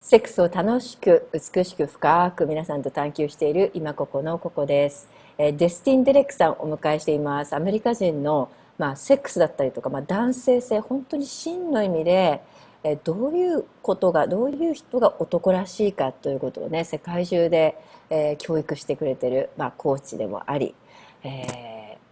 セックスを楽しく美しく深く皆さんと探求している今ここのここです。デスティン・デレクさんをお迎えしています。アメリカ人の、セックスだったりとか、男性性、本当に真の意味でどういうことがどういう人が男らしいかということをね、世界中で、教育してくれてる、コーチでもあり、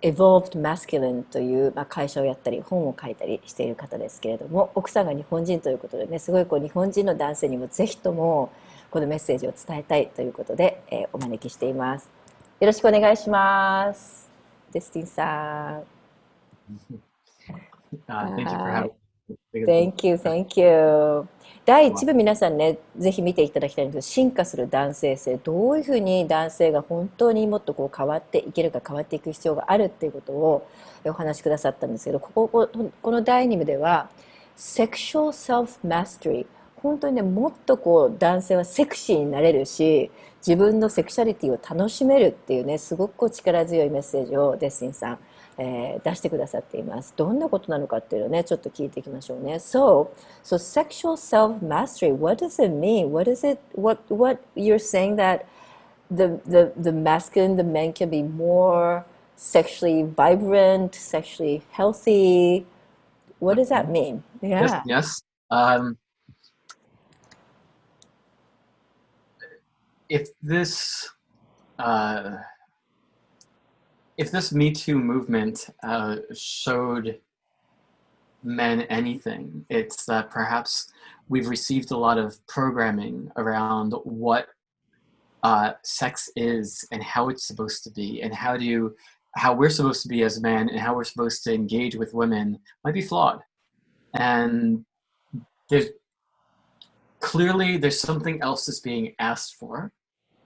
Evolved Masculine という、会社をやったり本を書いたりしている方ですけれども、奥さんが日本人ということでね、すごい日本人の男性にもぜひともこのメッセージを伝えたいということで、お招きしています。よろしくお願いします。デスティンさん。Thank you for having me. Thank you, thank you. 第一部皆さんね、ぜひ見ていただきたいんですけど、進化する男性性、どういうふうに男性が本当にもっと変わっていけるか、変わっていく必要があるっていうことをお話しくださったんですけど、この第二部では、Sexual Self-Mastery、本当にね、もっと男性はセクシーになれるし、自分のセクシャリティを楽しめるっていうね、すごく力強いメッセージをデッシンさん、出してくださっています。どんなことなのかっていうのをね、ちょっと聞いていきましょうね。So sexual self-mastery, what does it mean? What is it, what you're saying that the masculine, the men can be more sexually vibrant, sexually healthy? What does that mean? Yes, Yeah. yes. If this uh, if this Me Too movement showed men anything, it's that perhaps we've received a lot of programming around what sex is and how it's supposed to be, and how we're supposed to be as men and how we're supposed to engage with women might be flawed. And there's there's something else that's being asked for.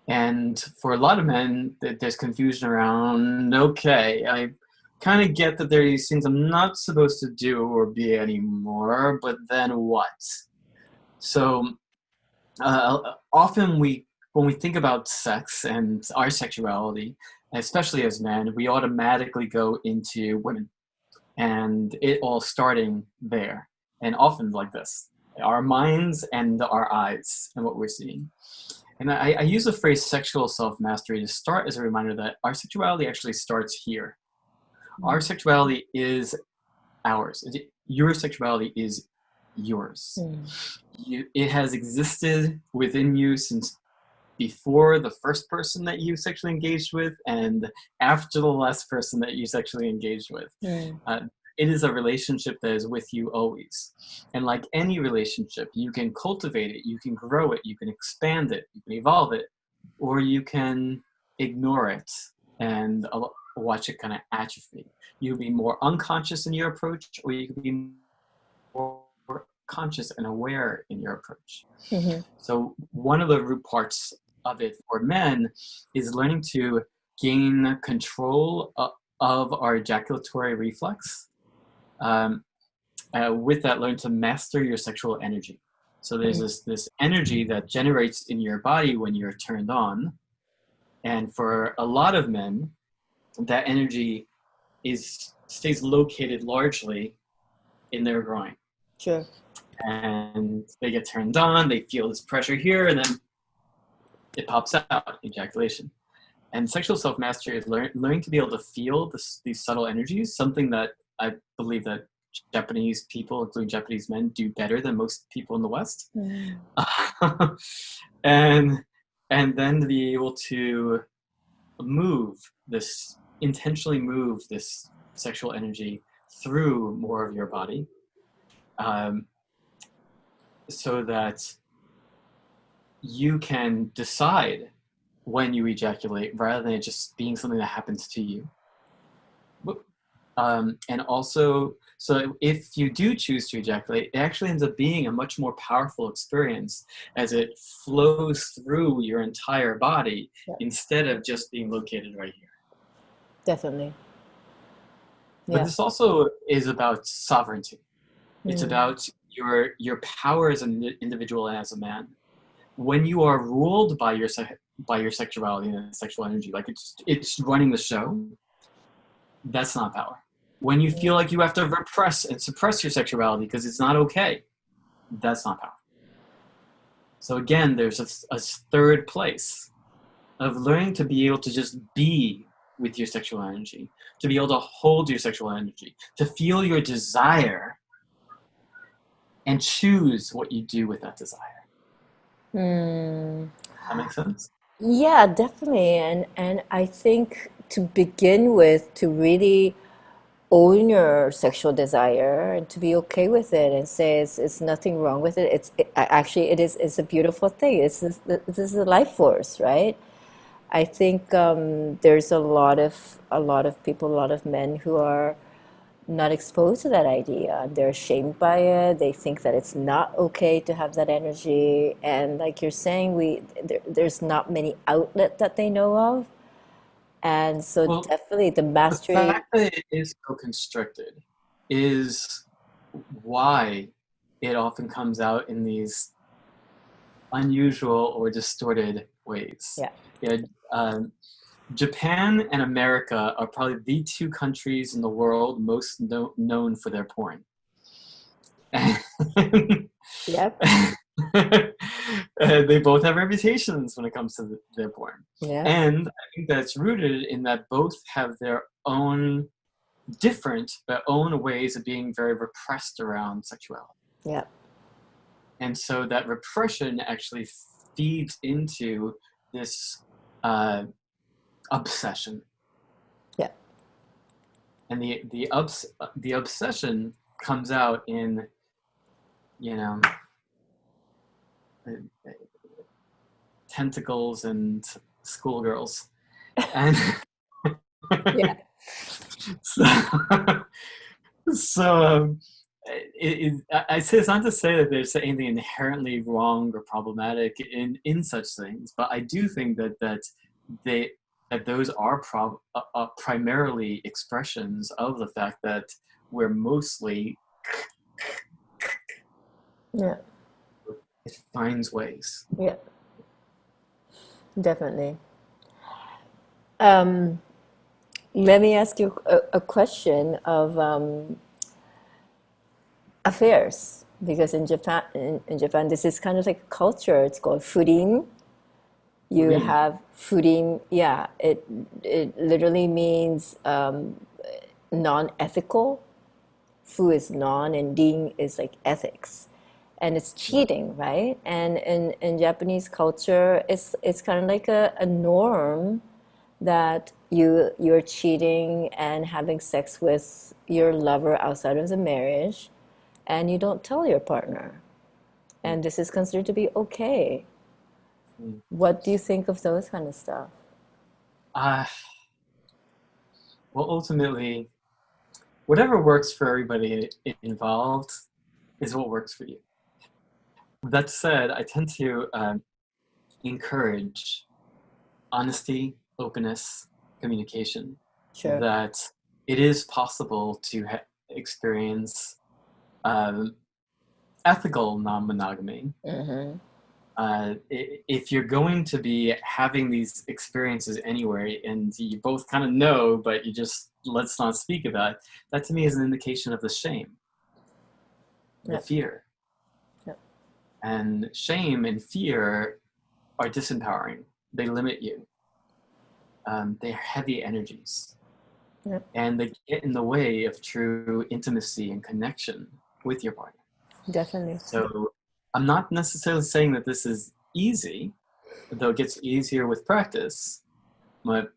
And for a lot of men, there's confusion around, okay, I kind of get that there are these things I'm not supposed to do or be anymore, but then what? So often when we think about sex and our sexuality, especially as men, we automatically go into women, and it all starting there, and often like this, our minds and our eyes and what we're seeing. And I use the phrase sexual self-mastery to start as a reminder that our sexuality actually starts here. Our sexuality is ours. Your sexuality is yours. It has existed within you since before the first person that you sexually engaged with and after the last person that you sexually engaged with. It is a relationship that is with you always. And like any relationship, you can cultivate it, you can grow it, you can expand it, you can evolve it, or you can ignore it and watch it kind of atrophy. You can be more unconscious in your approach, or you can be more conscious and aware in your approach. So one of the root parts of it for men is learning to gain control of our ejaculatory reflex. With that, learn to master your sexual energy. So there's this energy that generates in your body when you're turned on. And for a lot of men, that energy stays located largely in their groin. Sure. And they get turned on, they feel this pressure here, and then it pops out, ejaculation. And sexual self-mastery is learning to be able to feel these subtle energies, something that I believe that Japanese people, including Japanese men, do better than most people in the West. And then to be able to intentionally move this sexual energy through more of your body, so that you can decide when you ejaculate rather than it just being something that happens to you. And also, so if you do choose to ejaculate, it actually ends up being a much more powerful experience as it flows through your entire body instead of just being located right here. Definitely. But this also is about sovereignty. It's about your power as an individual and as a man. When you are ruled by your sexuality and sexual energy, like it's running the show, that's not power. When you feel like you have to repress and suppress your sexuality because it's not okay, that's not power. So again, there's a third place of learning to be able to just be with your sexual energy, to be able to hold your sexual energy, to feel your desire and choose what you do with that desire. That makes sense? Yeah, definitely. And I think to begin with, to really own your sexual desire and to be okay with it and say it's nothing wrong with it. Actually it's a beautiful thing. This is a life force, right? I think there's a lot of people, a lot of men who are not exposed to that idea. They're ashamed by it. They think that it's not okay to have that energy. And like you're saying, there's not many outlets that they know of. And so Well, definitely the the mastery. fact that it is so constricted is why it often comes out in these unusual or distorted ways. Yeah. Japan and America are probably the two countries in the world most known for their porn. Yep. They both have reputations when it comes to their porn. Yeah. And I think that's rooted in that both have their own different but own ways of being very repressed around sexuality. Yeah. And so that repression actually feeds into this obsession. Yeah. And the obsession comes out in, you know, tentacles and schoolgirls. And Yeah. So I say it's not to say that there's anything inherently wrong or problematic in such things, but I do think that those are primarily expressions of the fact that we're mostly. Yeah. It finds ways. Yeah. Definitely. Let me ask you a question of affairs, because in Japan, this is kind of like a culture. It's called furin. You Furin. have furin. Yeah, it literally means non-ethical. Fu is non, and rin is like ethics, and it's cheating, right? And in Japanese culture, it's kind of like a norm that you're cheating and having sex with your lover outside of the marriage, and you don't tell your partner, and this is considered to be okay. What do you think of those kind of stuff? Well, ultimately, whatever works for everybody involved is what works for you. That said, I tend to encourage honesty, openness, communication. Sure. That it is possible to experience ethical non-monogamy. Mm-hmm. If you're going to be having these experiences anyway, and you both kind of know, but you just let's not speak about it, that to me is an indication of the shame, the Yep. fear. Yep. And shame and fear are disempowering. They limit you. They're heavy energies. Yep. And they get in the way of true intimacy and connection with your partner. Definitely. So I'm not necessarily saying that this is easy, though it gets easier with practice, but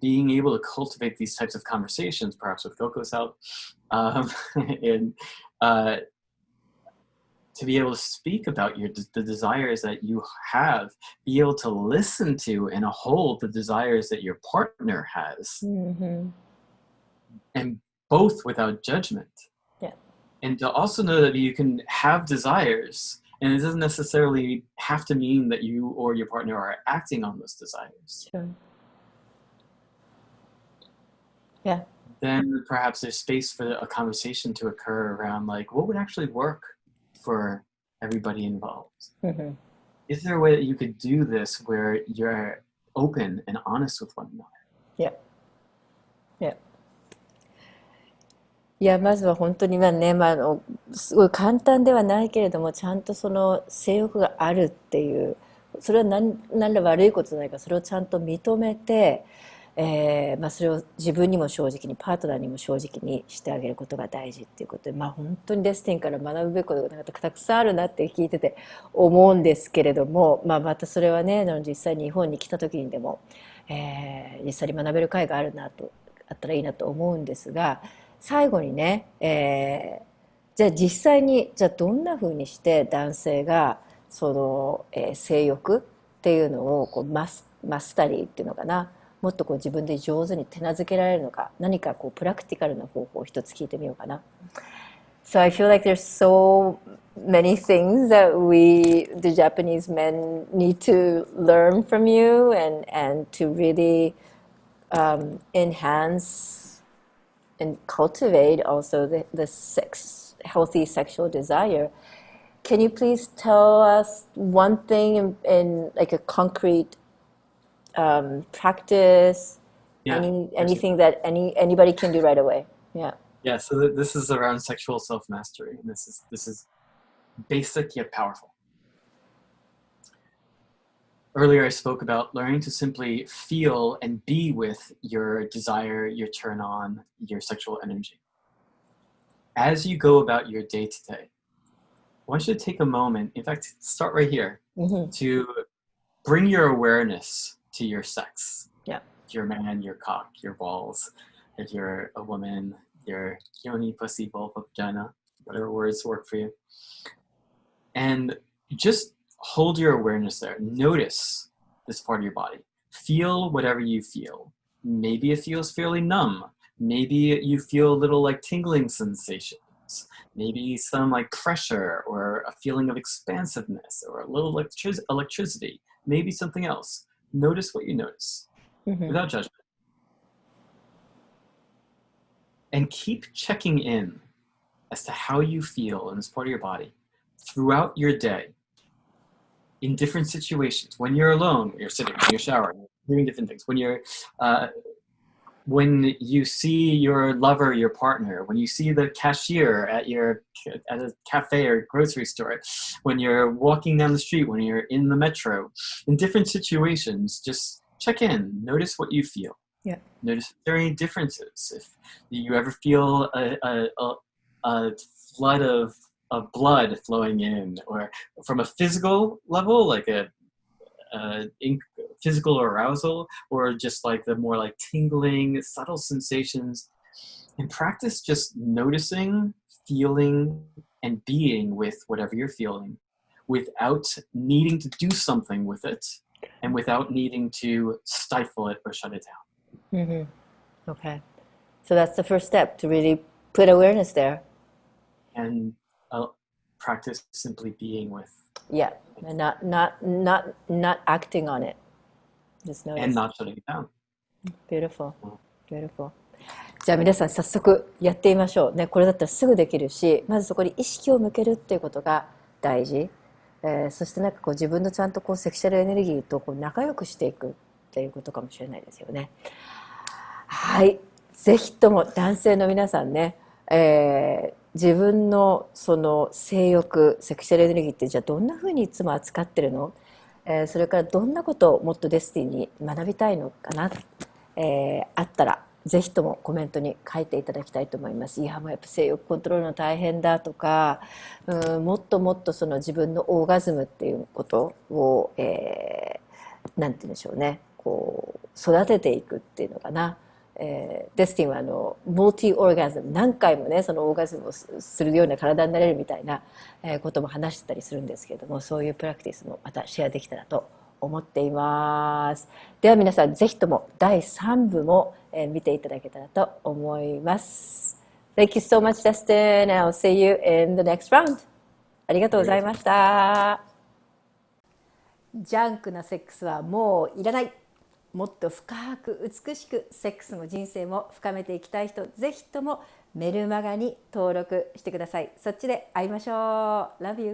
being able to cultivate these types of conversations, perhaps with Coco's help, and to be able to speak about the desires that you have, be able to listen to and hold the desires that your partner has, Mm-hmm. and both without judgment. Yeah. And to also know that you can have desires, and it doesn't necessarily have to mean that you or your partner are acting on those desires. Sure. Yeah. Then perhaps there's space for a conversation to occur around, like, what would actually work for everybody involved? Mm-hmm. Is there a way that you could do this where you're open and honest with one another? Yeah. Yeah. いや、まずは本当にすごい簡単ではないけれども、ちゃんとその性欲があるっていう、それは何ら悪いことじゃないから、それをちゃんと認めて、それを自分にも正直に、パートナーにも正直にしてあげることが大事っていうことで、本当にデスティンから学ぶべきことがたくさんあるなって聞いてて思うんですけれども、またそれはね、実際日本に来た時にでも、実際に学べる会があったらいいなと思うんですが、最後にね、じゃあ実際にじゃあどんな風にして男性がその、性欲っていうのをこうマスタリーっていうのかな、もっとこう自分で上手に手なずけられるのか、何かこうプラクティカルな方法を一つ聞いてみようかな。So I feel like there's so many things that the Japanese men, need to learn from you, and to really enhance and cultivate also the healthy sexual desire. Can you please tell us one thing in like a concrete practice, Yeah, actually, anything that anybody can do right away? Yeah. yeah. So this is around sexual self mastery, and this is basic yet powerful. Earlier, I spoke about learning to simply feel and be with your desire, your turn on, your sexual energy. As you go about your day to day, I want you to take a moment, in fact, start right here, Mm-hmm. to bring your awareness to your sex. Yeah. If you're a man, your cock, your balls. If you're a woman, your yoni, pussy, vulva, vagina, whatever words work for you. And just hold your awareness there. Notice this part of your body. Feel whatever you feel. Maybe it feels fairly numb. Maybe you feel a little like tingling sensations. Maybe some like pressure or a feeling of expansiveness or a little electricity. Maybe something else. Notice what you notice Mm-hmm. without judgment. And keep checking in as to how you feel in this part of your body throughout your day in different situations. When you're alone, when you're sitting, when you're showering, doing different things. When you see your lover, your partner, when you see the cashier at a cafe or grocery store, when you're walking down the street, when you're in the metro, in different situations, just check in. Notice what you feel. Yeah. Notice if there are any differences. If you ever feel a flood of blood flowing in, or from a physical level, like a physical arousal, or just like the more like tingling, subtle sensations. And practice just noticing, feeling, and being with whatever you're feeling without needing to do something with it and without needing to stifle it or shut it down. Mm-hmm. Okay. So that's the first step, to really put awareness there. And practice simply being with. Yeah. And not acting on it. Just And notice. not shutting it down. Beautiful. Beautiful. じゃあ皆さん早速やってみましょうね。これだったらすぐできるし、まずそこに意識を向けるっていうことが大事。そしてこう自分のちゃんとこうセクシャルエネルギーとこう仲良くしていくっていうことかもしれないですよね。はい。ぜひとも男性の皆さんね、自分のその性欲、セクシャルエネルギーってじゃあどんな風にいつも扱ってるの？それからどんなことをもっとデスティに学びたいのかな、あったらぜひともコメントに書いていただきたいと思います。いや、もうやっぱ性欲コントロールの大変だとか、もっともっとその自分のオーガズムっていうことを、なんて言うんでしょうね、こう育てていくっていうのかな。デスティンはモーティオーガズム、何回もねそのオーガズムをするような体になれるみたいなことも話してたりするんですけれども、そういうプラクティスもまたシェアできたらと思っています。では皆さんぜひとも第3部も見ていただけたらと思います。Thank you so much, Destin. I'll see you in the next round. ありがとうございました。ジャンクなセックスはもういらない。もっと深く美しくセックスも人生も深めていきたい人、ぜひともメルマガに登録してください。そっちで会いましょう。Love you.